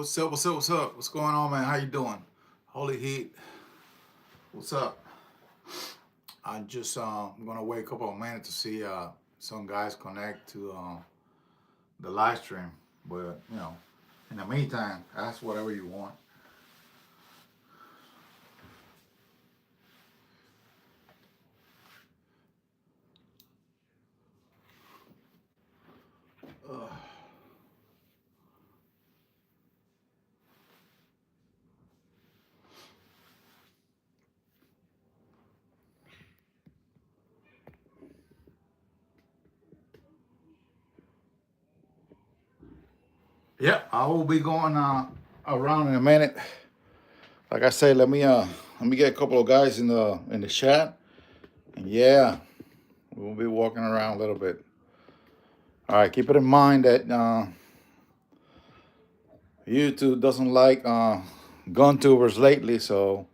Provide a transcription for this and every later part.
What's up? What's up? What's up? What's going on, man? How you doing? Holy heat. What's up? I just I'm gonna wait a couple of minutes to see some guys connect to the live stream. But in the meantime, ask whatever you want. Uh, yeah, I will be going around in a minute. Like I say, let me get a couple of guys in the chat, and yeah, we'll be walking around a little bit. All right, keep it in mind that YouTube doesn't like gun tubers lately, so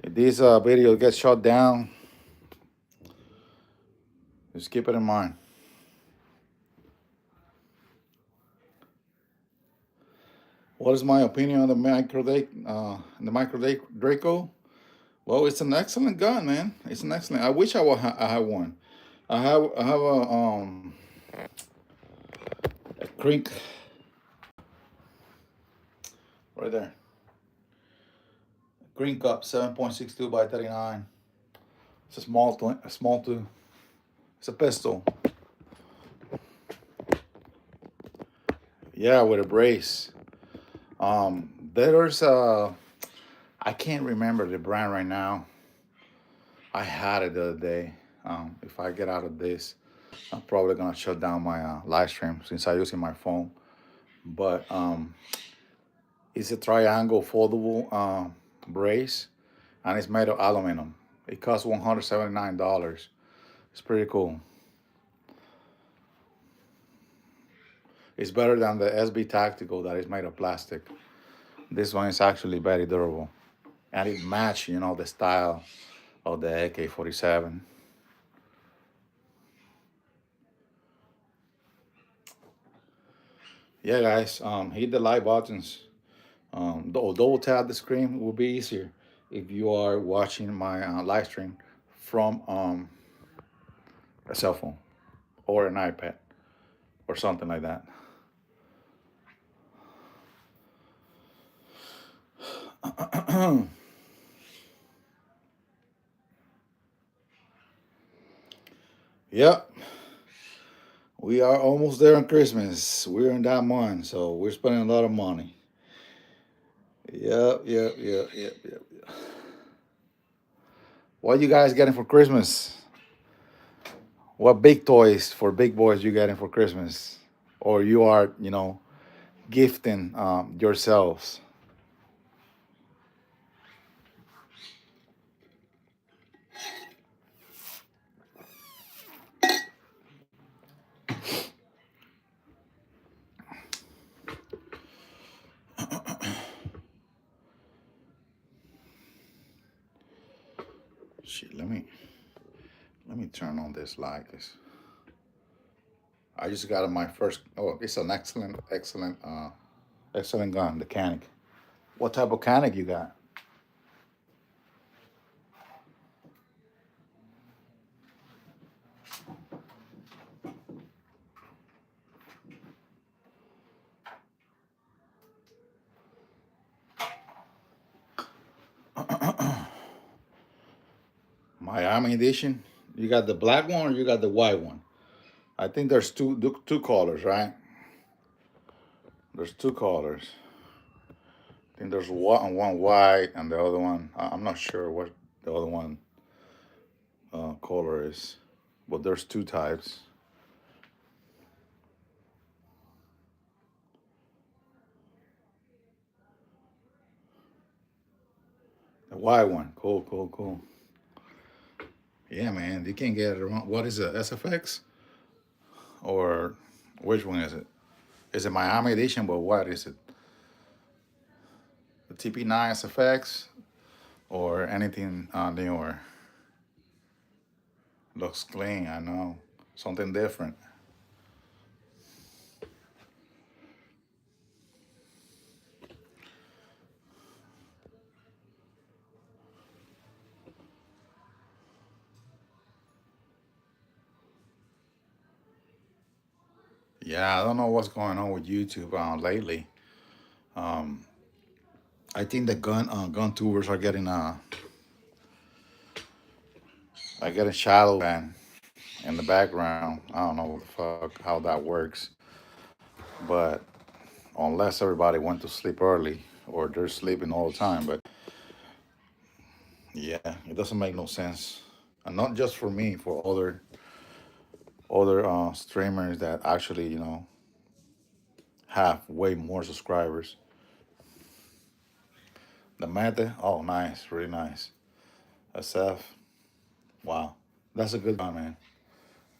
if this video gets shut down, just keep it in mind. What is my opinion on the micro Draco? Well, it's an excellent gun, man. It's an excellent. I wish I had one. I have a Krink right there. Green Cup 7.62 by 39. It's a small two. It's a pistol. Yeah, with a brace. There's I can't remember the brand right now. I had it the other day. If I get out of this, I'm probably gonna shut down my live stream since I'm using my phone. But it's a triangle foldable brace, and it's made of aluminum. It costs $179. It's pretty cool. It's better than the SB Tactical that is made of plastic. This one is actually very durable, and it matches, the style of the AK-47. Yeah, guys, hit the like buttons. Double tap the screen will be easier if you are watching my live stream from a cell phone or an iPad or something like that. Yep, we are almost there on Christmas. We're in that month, so we're spending a lot of money. Yep. What you guys getting for Christmas? What big toys for big boys you getting for Christmas? Or you are, gifting yourselves? Shit, let me turn on this light, 'cause I just got my first. Oh, it's an excellent gun, the Canic. What type of Canic you got? Miami edition. You got the black one or you got the white one? I think there's two colors, right? There's two colors. I think there's one white and the other one. I'm not sure what the other one color is, but there's two types. The white one, cool. Yeah, man, you can't get it wrong. What is it, SFX or which one is it? Is it Miami edition? But what is it? The TP9 SFX or anything newer? Looks clean. I know, something different. Yeah, I don't know what's going on with YouTube lately. Um, I think the gun tubers are getting shallow and in the background. I don't know what the fuck how that works, but unless everybody went to sleep early or they're sleeping all the time. But yeah, it doesn't make no sense, and not just for me, for other streamers that actually have way more subscribers. The method, oh nice, really nice. SF, wow, that's a good gun, man.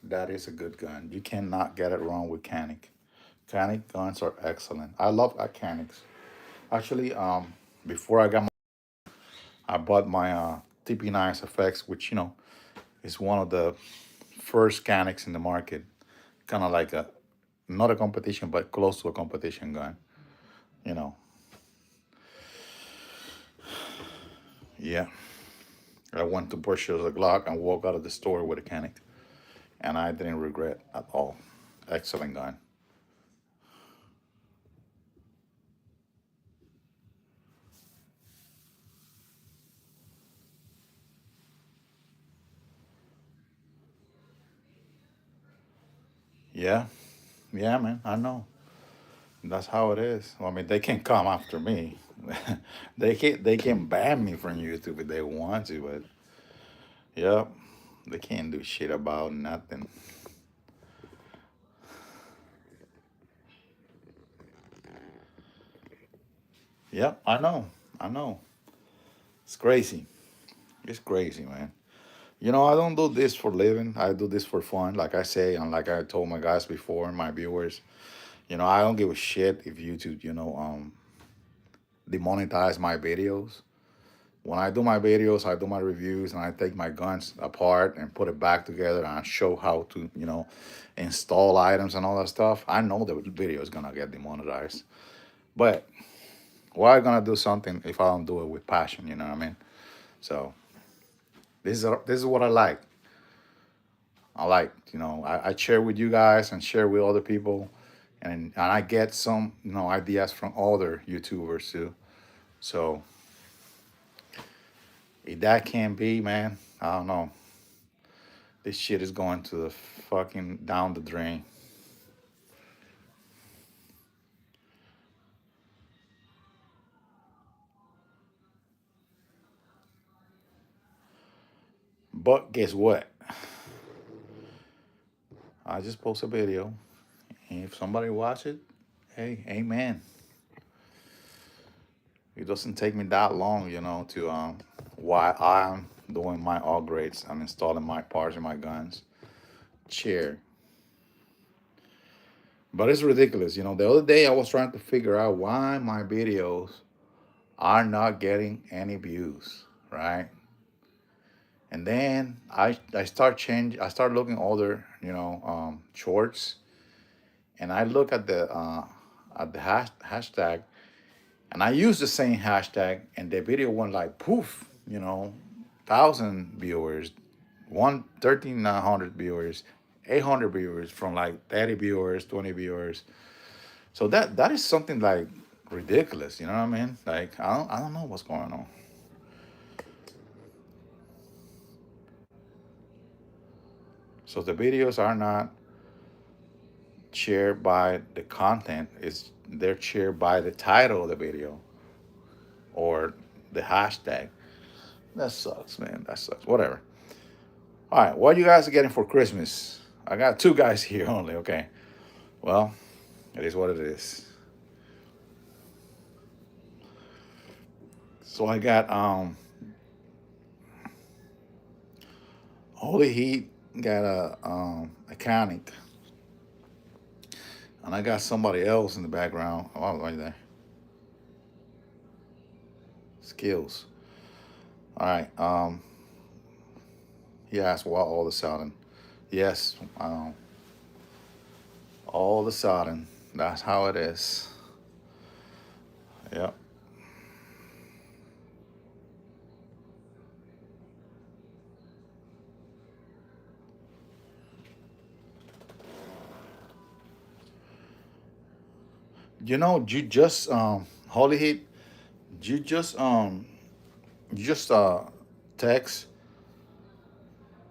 That is a good gun. You cannot get it wrong with Canic. Canic guns are excellent. I love Canics. Actually, before I bought my TP9 FX, which is one of the first Canics in the market. Kind of like a not a competition, but close to a competition gun. You know, yeah. I went to purchase a Glock and walk out of the store with a Canic, and I didn't regret at all. Excellent gun. Yeah, yeah, man. I know. That's how it is. I mean, they can come after me. They can ban me from YouTube if they want to, but yep, they can't do shit about nothing. Yep, I know. I know. It's crazy. It's crazy, man. I don't do this for living. I do this for fun, like I say, and like I told my guys before, my viewers. I don't give a shit if YouTube, demonetize my videos. When I do my videos, I do my reviews, and I take my guns apart and put it back together and show how to, install items and all that stuff. I know the video is gonna get demonetized, but why gonna do something if I don't do it with passion? You know what I mean? So this is what I like. I share with you guys and share with other people, and I get some ideas from other YouTubers too. So if that can be, man, I don't know. This shit is going to the fucking down the drain. But guess what? I just post a video, and if somebody watch it, hey, amen. It doesn't take me that long, to why I'm doing my upgrades. I'm installing my parts in my guns. Cheer. But it's ridiculous. The other day I was trying to figure out why my videos are not getting any views, right? And then I start looking other, shorts, and I look at the hashtag, and I use the same hashtag, and the video went like poof, 1,000 viewers, 1,300 viewers, 800 viewers from like 30 viewers, 20 viewers. So that is something like ridiculous. You know what I mean? Like I don't know what's going on. So the videos are not shared by the content; it's they're shared by the title of the video or the hashtag. That sucks, man. That sucks. Whatever. All right, what you guys are getting for Christmas? I got two guys here only. Okay. Well, it is what it is. So I got Holy Heat got a Canic, and I got somebody else in the background. Oh, right there. Skills. All right. He asked why all of a sudden. Yes. All of a sudden. That's how it is. Yep. You know, you just Holy Heat, you just text,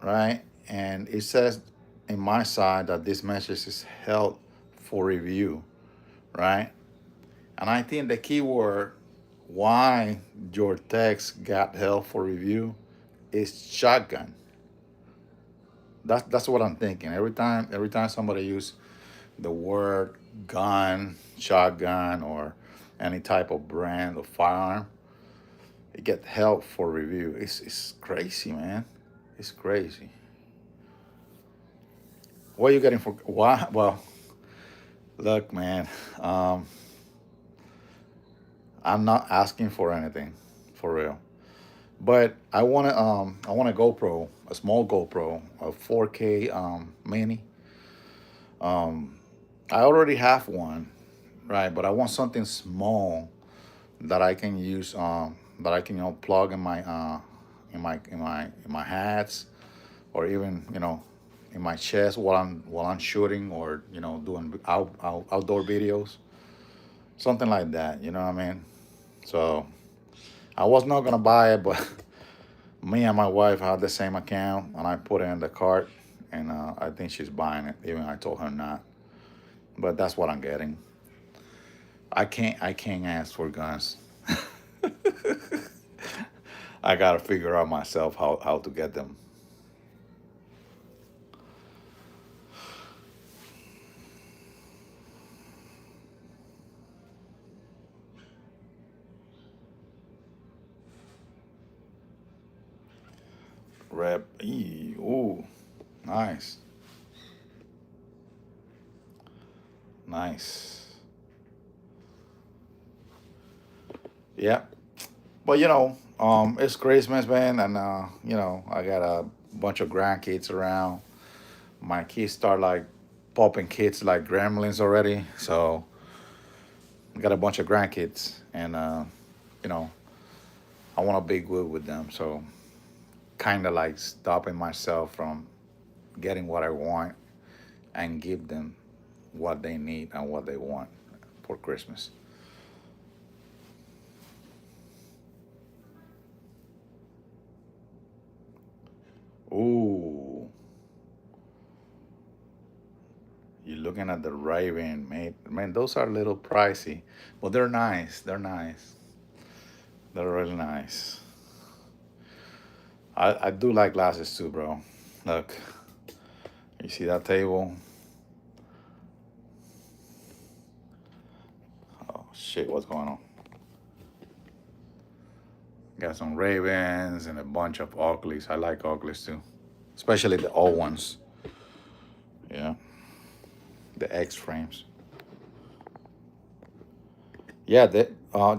right? And it says in my side that this message is held for review, right? And I think the keyword why your text got held for review is shotgun. That's what I'm thinking. Every time somebody use the word gun, shotgun, or any type of brand of firearm, it get held for review. It's crazy, man. It's crazy. What are you getting for why? Well, look, man. Um, I'm not asking for anything, for real. But I want a GoPro, a small GoPro, a 4K mini. Um, I already have one, right? But I want something small that I can use, that I can plug in my hats, or even in my chest while I'm shooting, or doing outdoor videos, something like that. You know what I mean? So I was not gonna buy it, but me and my wife had the same account, and I put it in the cart, and I think she's buying it. Even I told her not, but that's what I'm getting. I can't ask for guns. I gotta figure out myself how to get them. Ooh, nice, nice. Yeah, but it's Christmas, man, and I got a bunch of grandkids around. My kids start like popping kids like gremlins already, so I got a bunch of grandkids, and you know, I want to be good with them. So kind of like stopping myself from getting what I want and give them what they need and what they want for Christmas. Ooh, you're looking at the Raven, mate. Man, those are a little pricey, but they're nice. They're nice. They're really nice. I do like glasses too, bro. Look, you see that table? Oh shit, what's going on? Got some Ravens and a bunch of Oakleys. I like Oakleys too, especially the old ones. Yeah, the X frames. Yeah,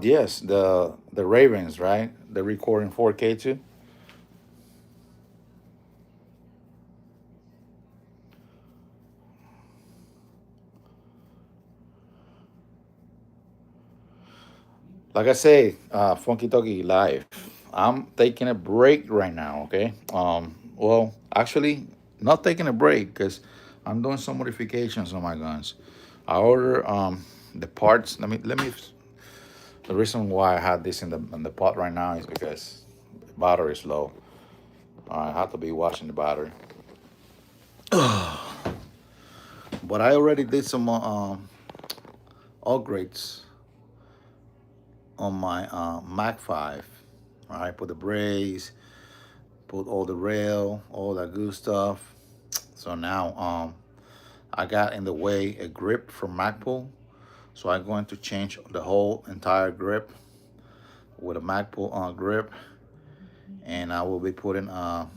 yes, the Ravens, right? The recording 4K too. Like I say, Funky Talkie Live. I'm taking a break right now. Okay. Well, actually, not taking a break because I'm doing some modifications on my guns. I order the parts. Let me. The reason why I had this in the pot right now is because the battery is low. I have to be watching the battery. But I already did some upgrades on my Mac 5. All right, put the brace, put all the rail, all that good stuff. So now I got in the way a grip from MacPool. So I'm going to change the whole entire grip with a MacPool grip, and I will be putting uh,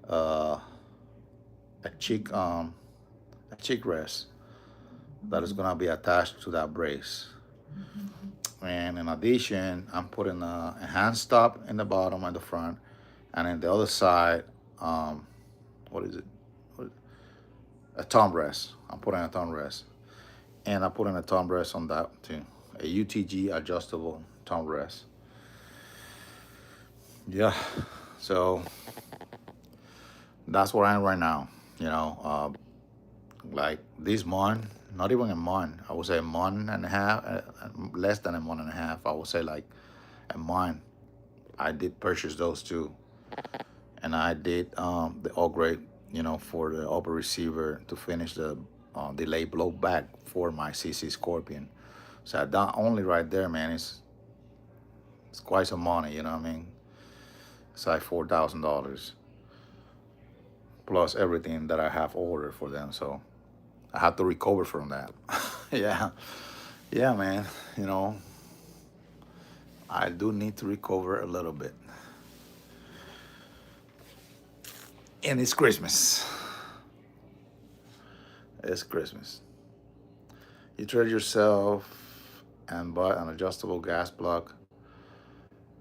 a cheek rest that is gonna be attached to that brace. And in addition, I'm putting a hand stop in the bottom and the front, and in the other side, um, what is it? A thumb rest. I'm putting a thumb rest, and I'm putting a thumb rest on that too. A UTG adjustable thumb rest. Yeah. So that's where I am right now. Like this month, not even a month. I would say a month and a half, less than a month and a half. I would say like a month. I did purchase those two, and I did the upgrade, for the upper receiver to finish the delay blowback for my CC Scorpion. So that only right there, man, it's quite some money. You know what I mean? It's like $4,000 plus everything that I have ordered for them. So I have to recover from that. Yeah, yeah, man. You know, I do need to recover a little bit. And it's Christmas. It's Christmas. You treat yourself and buy an adjustable gas plug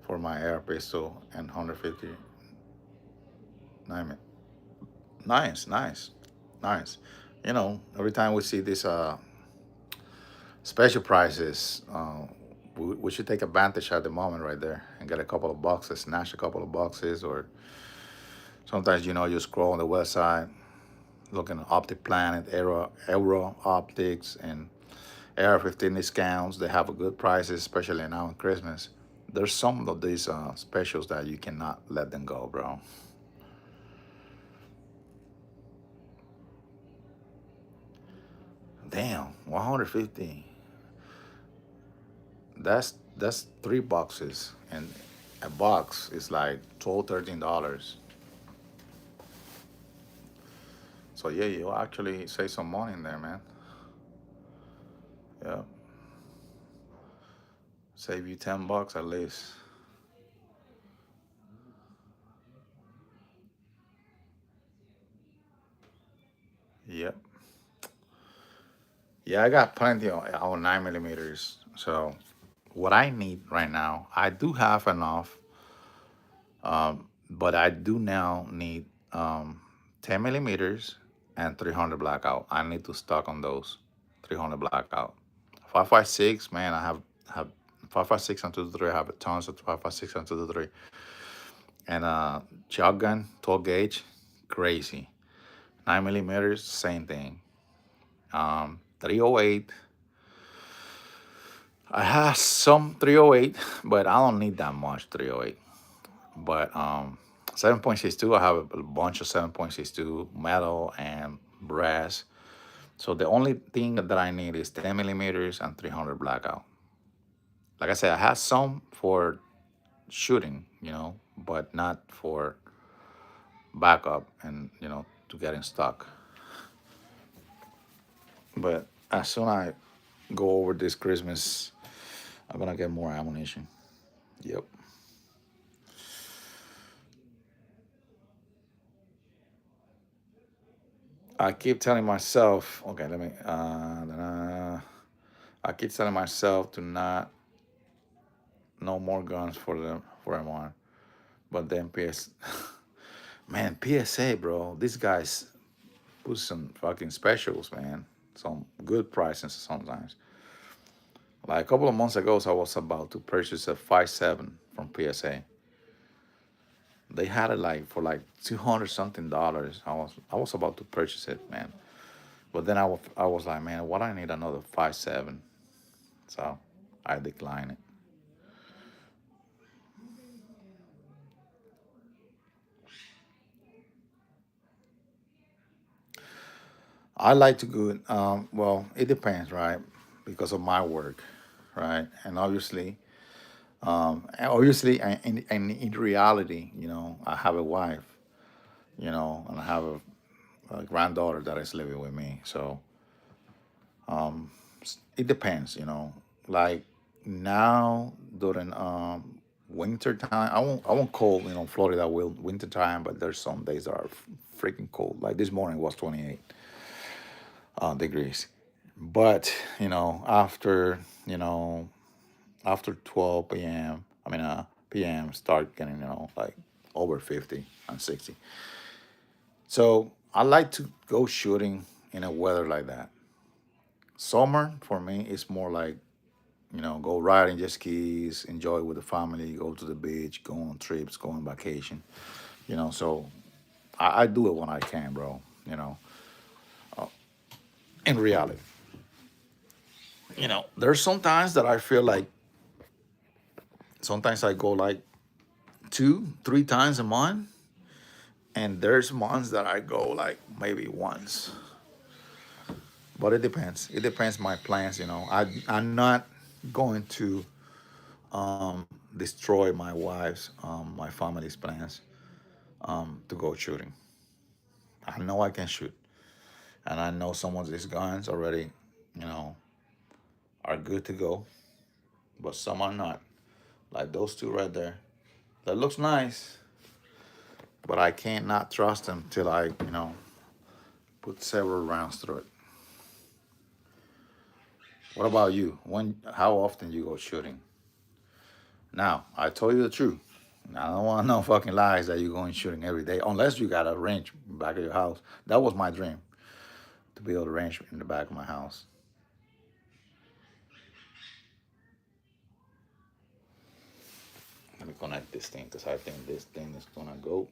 for my air pistol and 150. Nice, nice, nice. Every time we see these special prices, we should take advantage at the moment right there and get a couple of boxes, snatch a couple of boxes, or sometimes you scroll on the website looking at Optic Planet, Aero Optics, and AR-15 discounts. They have a good prices, especially now in Christmas. There's some of these specials that you cannot let them go, bro. Damn, 150. That's three boxes, and a box is like $12, $13. So yeah, you actually save some money in there, man. Yeah, save you $10 at least. Yep. Yeah, I got plenty on 9 millimeters. So what I need right now, I do have enough, but I do now need 10 millimeters and 300 blackout. I need to stock on those 300 blackout. 5.56, man, I have 5.56 and 223. I have a tons of 5.56 and 223. And shotgun 12 gauge, crazy. 9 millimeters, same thing. 308. I have some 308, but I don't need that much 308. But 7.62, I have a bunch of 7.62 metal and brass. So the only thing that I need is 10 millimeters and 300 blackout. Like I said, I have some for shooting, but not for backup and, to get in stock. But as soon as I go over this Christmas, I'm gonna get more ammunition. Yep. I keep telling myself, okay, let me. I keep telling myself to not no more guns for M1, but then man, PSA, bro, these guys put some fucking specials, man. Some good prices sometimes. Like a couple of months ago, so I was about to purchase a 5.7 from PSA. They had it like for like 200 something dollars. I was about to purchase it, man. But then I was like, man, what I need another 5.7. So I decline it. I like to go. Well, it depends, right? Because of my work, right? And obviously, and in reality, I have a wife, and I have a granddaughter that is living with me. So it depends, Like now during winter time, I won't call Florida will winter time, but there's some days that are freaking cold. Like this morning was 28 degrees. But after after 12 p.m. I mean p.m. start getting like over 50 and 60. So I like to go shooting in a weather like that. Summer for me is more like go riding jet skis, enjoy with the family, go to the beach, go on trips, go on vacation. So I do it when I can, bro. In reality. there's sometimes that I feel like sometimes I go like 2, 3 times a month, and there's months that I go like maybe once. But it depends. It depends my plans. I'm not going to destroy my wife's, my family's plans to go shooting. I know I can shoot, and I know some of these guns already, you know, are good to go, but some are not. Like those two right there. That looks nice, but I can't not trust them till I, put several rounds through it. What about you? How often you go shooting? Now, I told you the truth. I don't want no fucking lies that you're going shooting every day, unless you got a range back of your house. That was my dream, to build a range in the back of my house. Let me connect this thing because I think this thing is gonna go.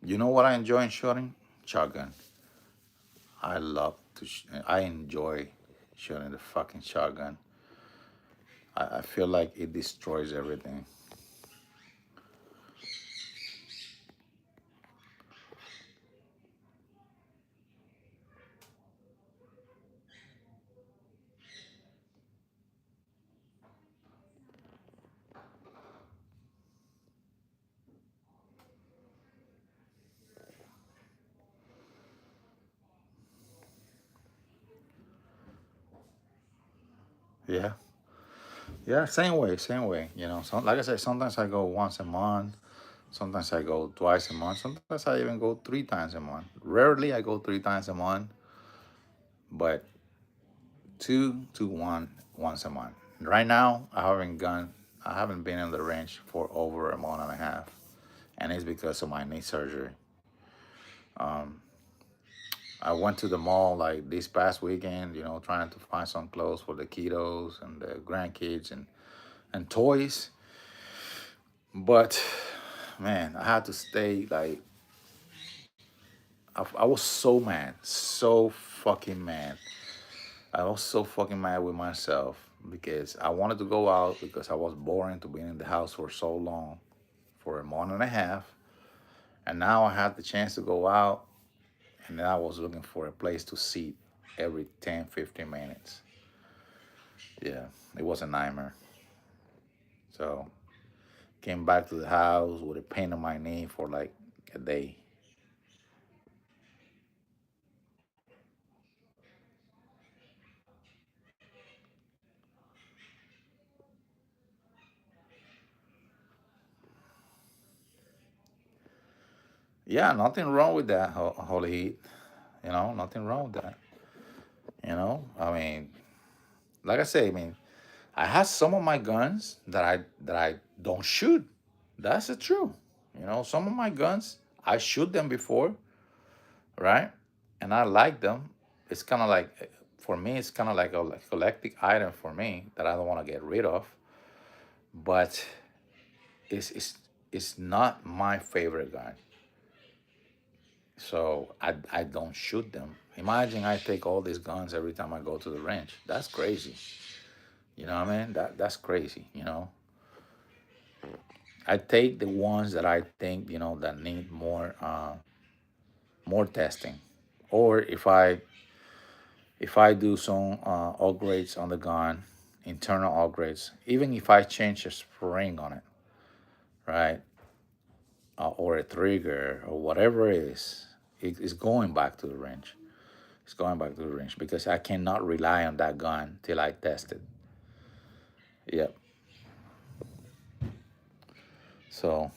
You know what I enjoy in shooting? Shotgun. I enjoy shooting the fucking shotgun. I feel like it destroys everything. Yeah. Yeah, same way, same way. So like I said, sometimes I go once a month, sometimes I go twice a month, sometimes I even go 3 times a month. Rarely I go 3 times a month, but two to one once a month. Right now, I haven't been in the range for over a month and a half, and it's because of my knee surgery. I went to the mall like this past weekend, trying to find some clothes for the kiddos and the grandkids and toys. But man, I had to stay like I was so mad, so fucking mad. I was so fucking mad with myself because I wanted to go out because I was boring to be in the house for so long, for a month and a half. And now I had the chance to go out, and then I was looking for a place to sit every 10, 15 minutes. Yeah, it was a nightmare. So came back to the house with a pain in my knee for like a day. Yeah, nothing wrong with that, Holy Heat. Nothing wrong with that. I mean, like I say, I mean, I have some of my guns that I don't shoot. That's the truth. Some of my guns I shoot them before, right? And I like them. It's kind of like for me, it's kind of like a collecting item for me that I don't want to get rid of. But it's it's it's not my favorite gun. So I don't shoot them. Imagine I take all these guns every time I go to the range. That's crazy. You know what I mean? That's crazy. I take the ones that I think that need more testing, or if I do some upgrades on the gun, internal upgrades, even if I change a spring on it, right, or a trigger or whatever it is, it's going back to the range. It's going back to the range because I cannot rely on that gun till I test it. Yep. So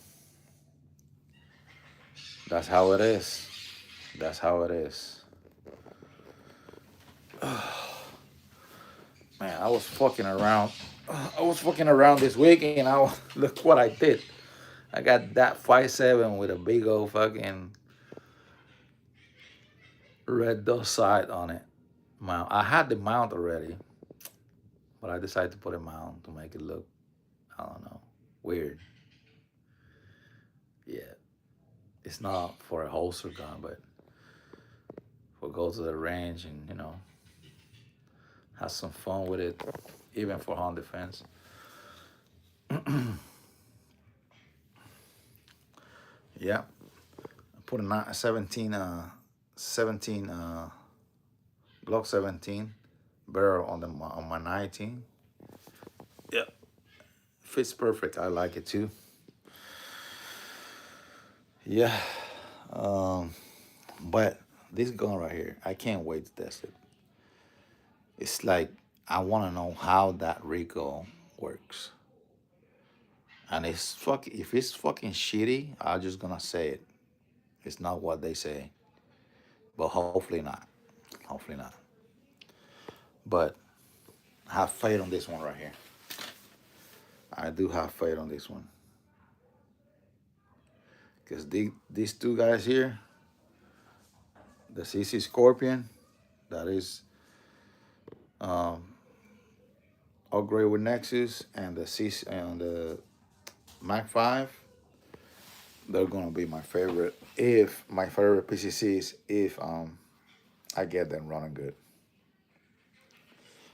that's how it is. That's how it is. Man, I was fucking around. I was fucking around this weekend. Look what I did. I got that 5.7 with a big old fucking red dot sight on it. Mount. I had the mount already, but I decided to put a mount to make it look, I don't know, weird. Yeah, it's not for a holster gun, but for go to the range and have some fun with it, even for home defense. Yeah, I put a 17, 17 Glock 17 barrel on my 19. Yeah, fits perfect. I like it too. Yeah, um, but this gun right here, I can't wait to test it. It's like I want to know how that recoil works. And if it's fucking shitty, I'm just gonna say it. It's not what they say, but hopefully not. Hopefully not. But I have faith on this one right here. I do have faith on this one because these two guys here, the CC Scorpion, that is um, upgrade with Nexus, and the CC and the Mac 5, they're gonna be my favorite. If my favorite PCCs, if I get them running good.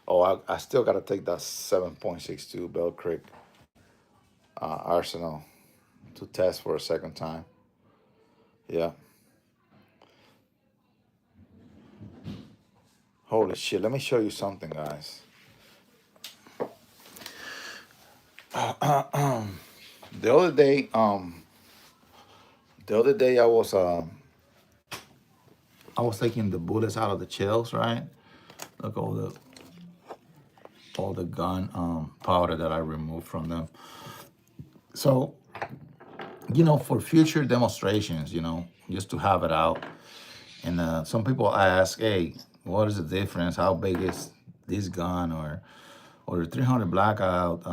Oh, I still gotta take that 7.62 Bell Creek Arsenal to test for a second time. Yeah. Holy shit! Let me show you something, guys. The other day, I was taking the bullets out of the shells, right? Look all the gun powder that I removed from them. So, for future demonstrations, just to have it out. And some people ask, "Hey, what is the difference? How big is this gun?" Or the 300 blackout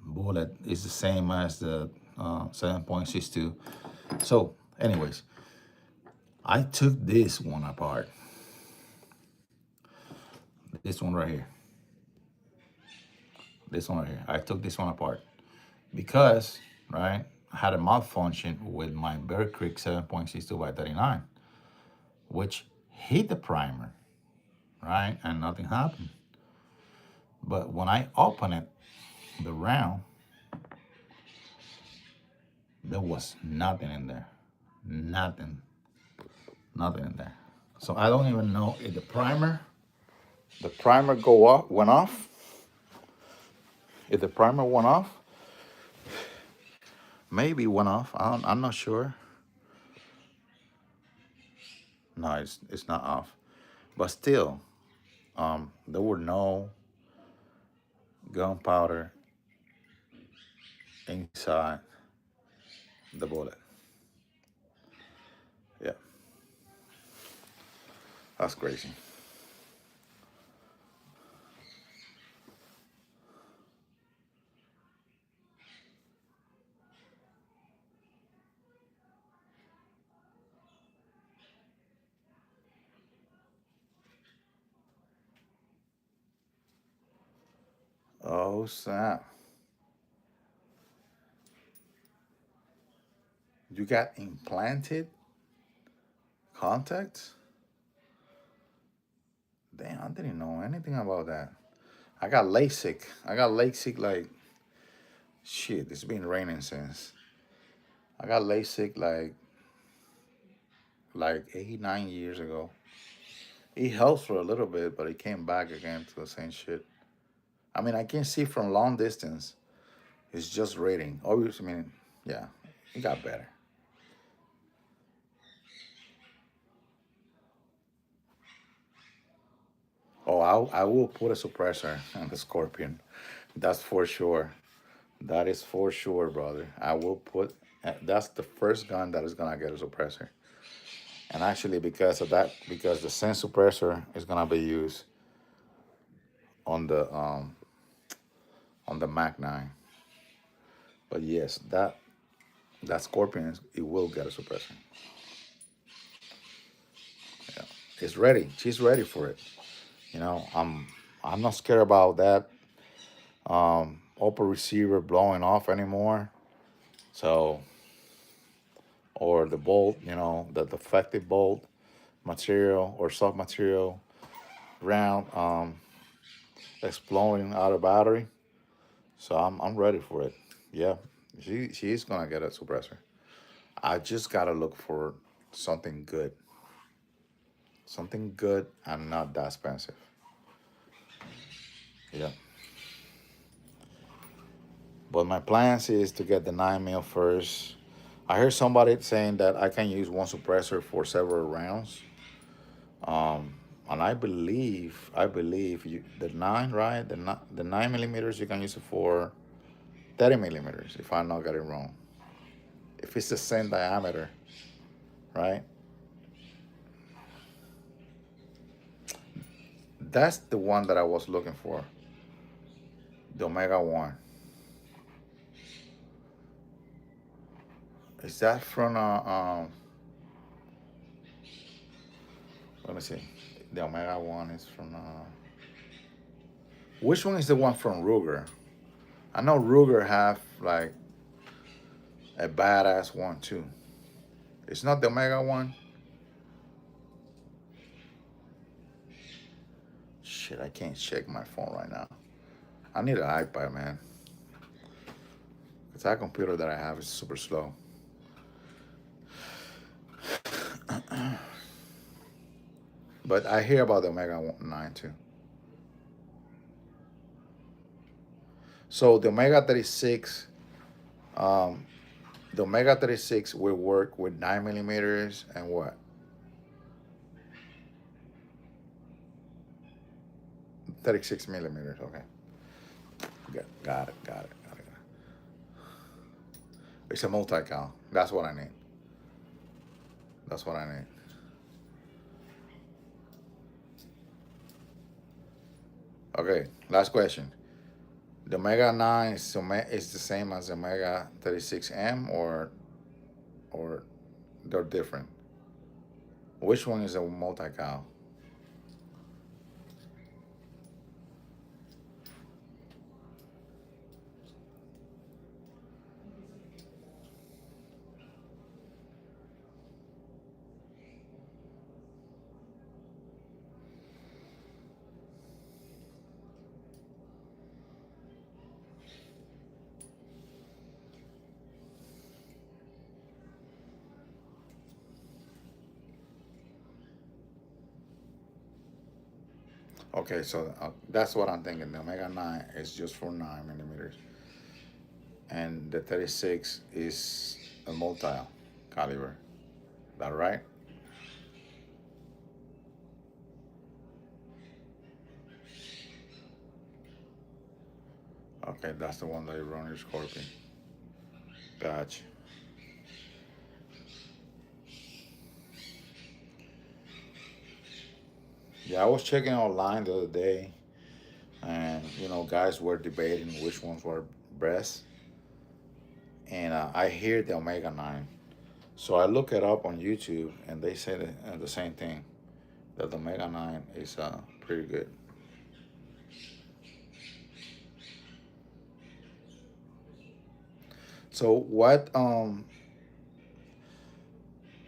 bullet is the same as the 7.62. So, anyways, I took this one apart. This one right here. This one right here. I took this one apart because, right, I had a malfunction with my Bear Creek 7.62 by 39, which hit the primer, right, and nothing happened. But when I open it, the round, there was nothing in there. Nothing. Nothing in there. So I don't even know if the primer went off. If the primer went off, maybe went off. I'm not sure. No, it's not off. But still, there were no gunpowder inside the bullet. Yeah, that's crazy. Oh snap! You got implanted contacts? Damn, I didn't know anything about that. I got LASIK. I got LASIK like shit. It's been raining since. I got LASIK like 8, 9 years ago. It helps for a little bit, but it came back again to the same shit. I mean, I can see from long distance. It's just reading. Obviously, I mean, yeah, it got better. Oh, I will put a suppressor on the Scorpion. That's for sure. That is for sure, brother. I will put. That's the first gun that is gonna get a suppressor. And actually, because of that, because the sense suppressor is gonna be used on the Mac 9. But yes, that Scorpion it will get a suppressor. Yeah, it's ready. She's ready for it. I'm not scared about that. upper receiver blowing off anymore. So, or the bolt, the defective bolt material or soft material round exploding out of battery. So I'm ready for it. Yeah, she's gonna get a suppressor. I just gotta look for something good, something good and not that expensive. Yeah. But my plans is to get the 9 mil first. I heard somebody saying that I can use one suppressor for several rounds. And I believe the nine, right? The 9 millimeters you can use it for 30 millimeters, if I'm not getting wrong. If it's the same diameter, right? That's the one that I was looking for, the Omega One. Is that from let me see. The Omega One is from which one is the one from Ruger? I know Ruger have like a badass one too. It's not the Omega One. Shit, I can't check my phone right now. I need an iPad, man. Cause that computer that I have is super slow. But I hear about the Omega 9 too. So um, the Omega 36 will work with 9 millimeters and what? 36 millimeters. Okay. Got it. It's a multi-cal. That's what I need. That's what I need. Okay. Last question. The Omega 9 is the same as the Omega 36M, or they're different? Which one is a multi-cal? Okay, so that's what I'm thinking. The Omega 9 is just for 9 millimeters, and the 36 is a multi caliber. That right? Okay, that's the one that you run your Scorpion. Gotcha. Yeah, I was checking online the other day, and guys were debating which ones were best, and I hear the Omega 9. So I look it up on YouTube, and they say the same thing, that the Omega 9 is pretty good. So what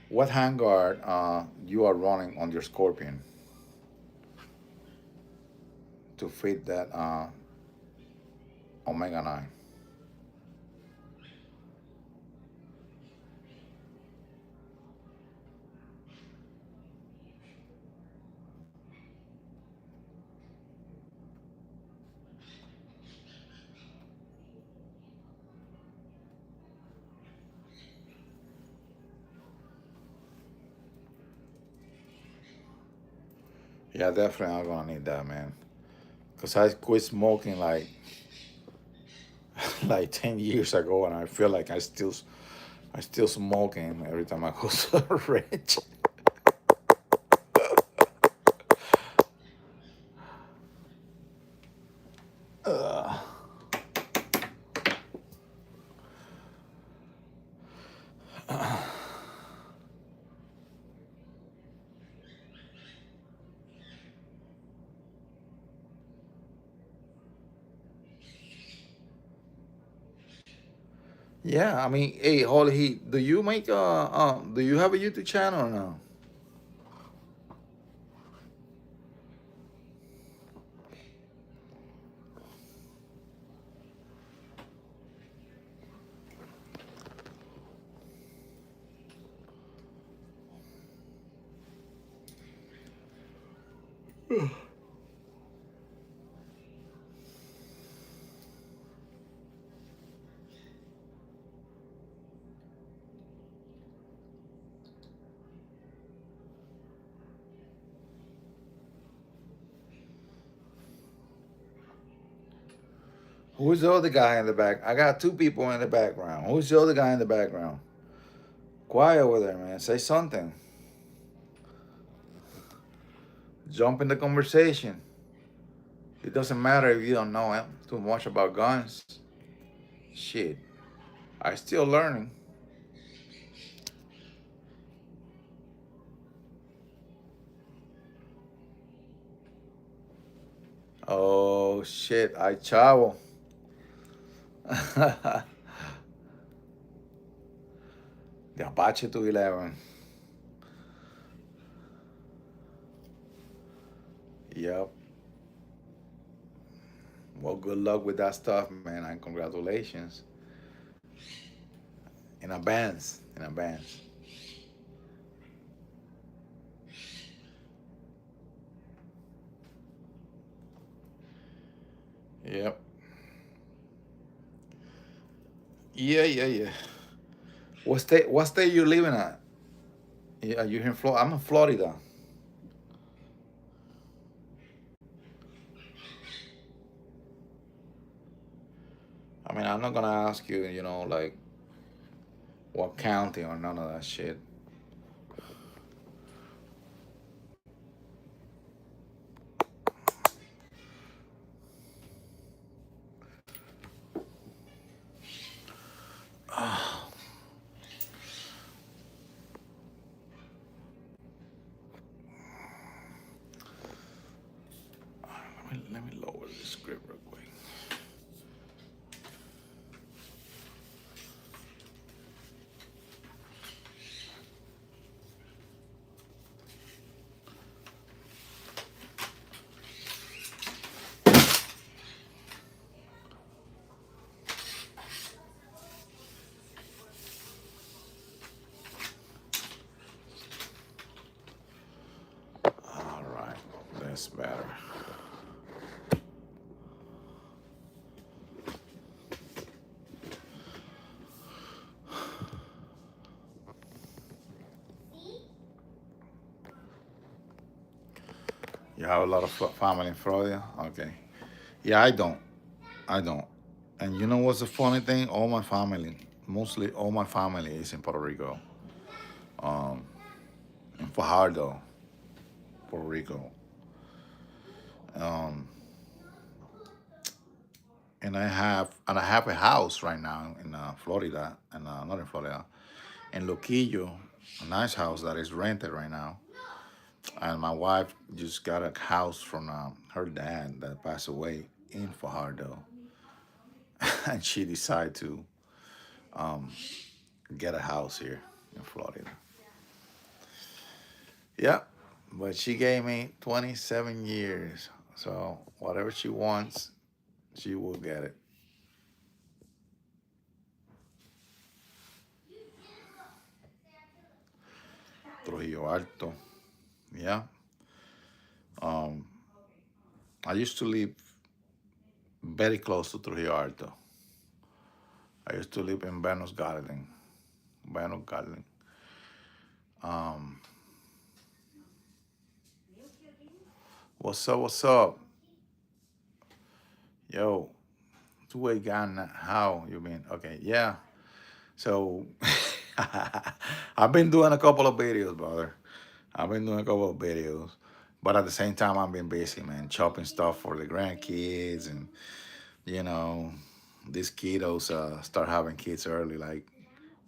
handguard you are running on your Scorpion to fit that Omega 9? Yeah, definitely I'm gonna need that, man. Cause I quit smoking like like 10 years ago, and I feel like I still smoking every time I go to a ranch. Yeah, I mean, hey, Holy Heat, do you make do you have a YouTube channel or no? Who's the other guy in the back? I got two people in the background. Who's the other guy in the background? Quiet over there, man. Say something. Jump in the conversation. It doesn't matter if you don't know too much about guns. Shit. I still learning. Oh shit. I chavo. The Apache 211. Yep. Well, good luck with that stuff, man, and congratulations in advance. In advance. Yep. Yeah, yeah, yeah. What state you living at? Yeah, you in Florida? I'm in Florida. I mean, I'm not gonna ask you, like what county or none of that shit. Let me lower the script real quick. All right, that's better. You have a lot of family in Florida. Okay. Yeah, I don't. I don't. And you know what's the funny thing? All my family, mostly all my family, is in Puerto Rico. Um, in Fajardo, Puerto Rico. Um, and I have a house right now in Florida, and not in Florida, in Loquillo, a nice house that is rented right now. And my wife just got a house from her dad that passed away in Fajardo, and she decided to um, get a house here in Florida. Yeah, but she gave me 27 years, so whatever she wants, she will get it. Trujillo Alto. Yeah. Um, I used to live very close to Trujillo Alto. I used to live in Venus Garden. Venus Garden. Um, what's up? What's up? Yo, two-way Ghana. How you been? Okay, yeah. So I've been doing a couple of videos, brother. I've been doing a couple of videos, but at the same time, I've been busy, man, chopping stuff for the grandkids, and you know, these kiddos start having kids early, like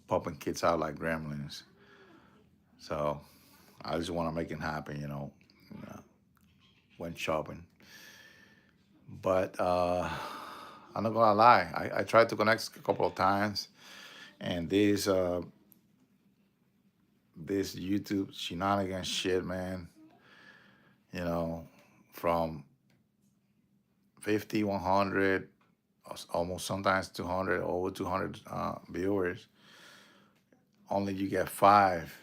popping kids out like gremlins. So I just want to make it happen, when shopping. But I'm not gonna lie, I tried to connect a couple of times. And this YouTube shenanigans shit, man, you know, from 50, 100, almost sometimes 200, over 200 viewers, only you get five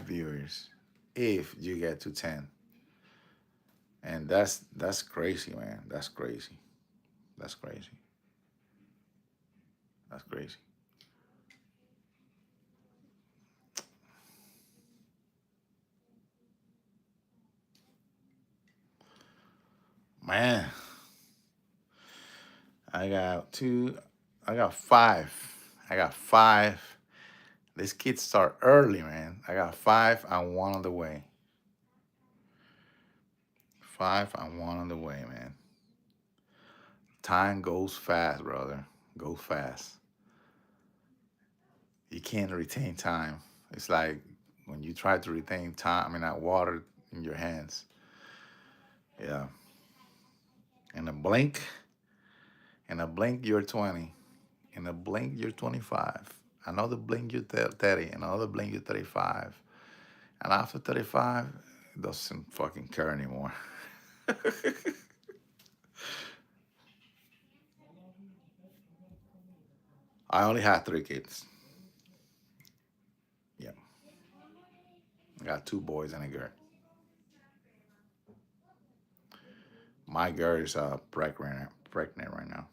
viewers if you get to 10. And that's crazy, man. That's crazy. That's crazy. That's crazy. Man, I got two, I got five. I got five. These kids start early, man. I got five and one on the way. Five and one on the way, man. Time goes fast, brother. Goes fast. You can't retain time. It's like when you try to retain time, I mean, that water in your hands. Yeah. In a blink, in a blink, you're 20. In a blink, you're 25. Another blink, you're 30. Another blink, you're 35. And after 35, it doesn't fucking care anymore. I only had three kids. Yeah. I got two boys and a girl. My girl is pregnant right now.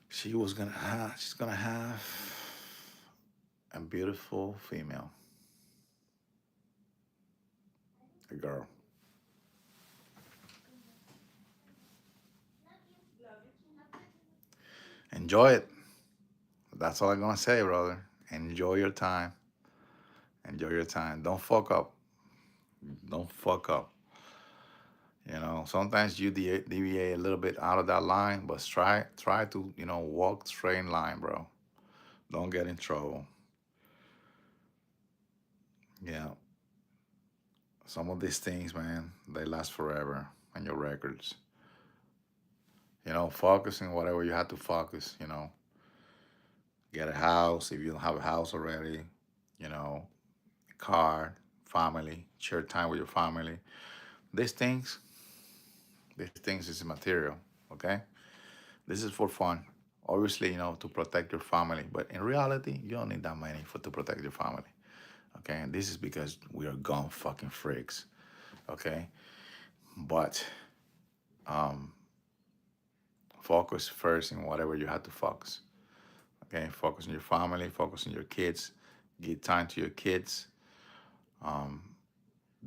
She's gonna have a beautiful female, a girl. Enjoy it. That's all I'm gonna say, brother. Enjoy your time. Enjoy your time. Don't fuck up. Don't fuck up. Sometimes you deviate a little bit out of that line, but try to walk straight in line, bro. Don't get in trouble. Yeah, some of these things, man, they last forever on your records. Focus in whatever you have to focus. Get a house if you don't have a house already. You know, car, family, share time with your family. These things, these things is material. Okay, this is for fun. Obviously, to protect your family, but in reality, you don't need that money for to protect your family. Okay, and this is because we are gone fucking freaks. Okay, but um, focus first in whatever you have to focus. Okay, focus on your family, focus on your kids, give time to your kids. Um,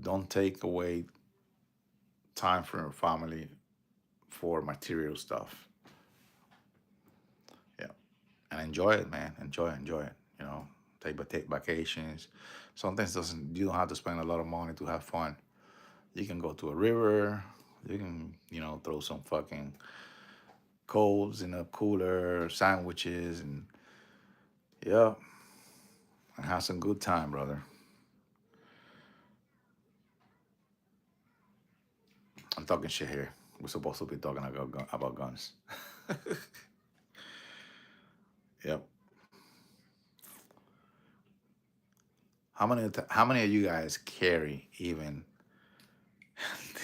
don't take away time from your family for material stuff. Yeah, and enjoy it, man. Enjoy it. Take vacations. Sometimes doesn't you don't have to spend a lot of money to have fun. You can go to a river. You can throw some fucking colds in a cooler, sandwiches, and yeah, and have some good time, brother. I'm talking shit here. We're supposed to be talking about guns. Yep. How many of you guys carry even?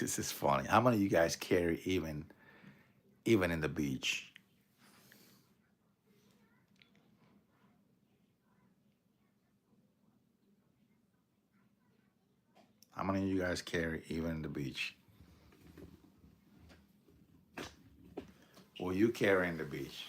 This is funny. How many of you guys carry even in the beach? How many of you guys carry even in the beach? Will you carry in the beach?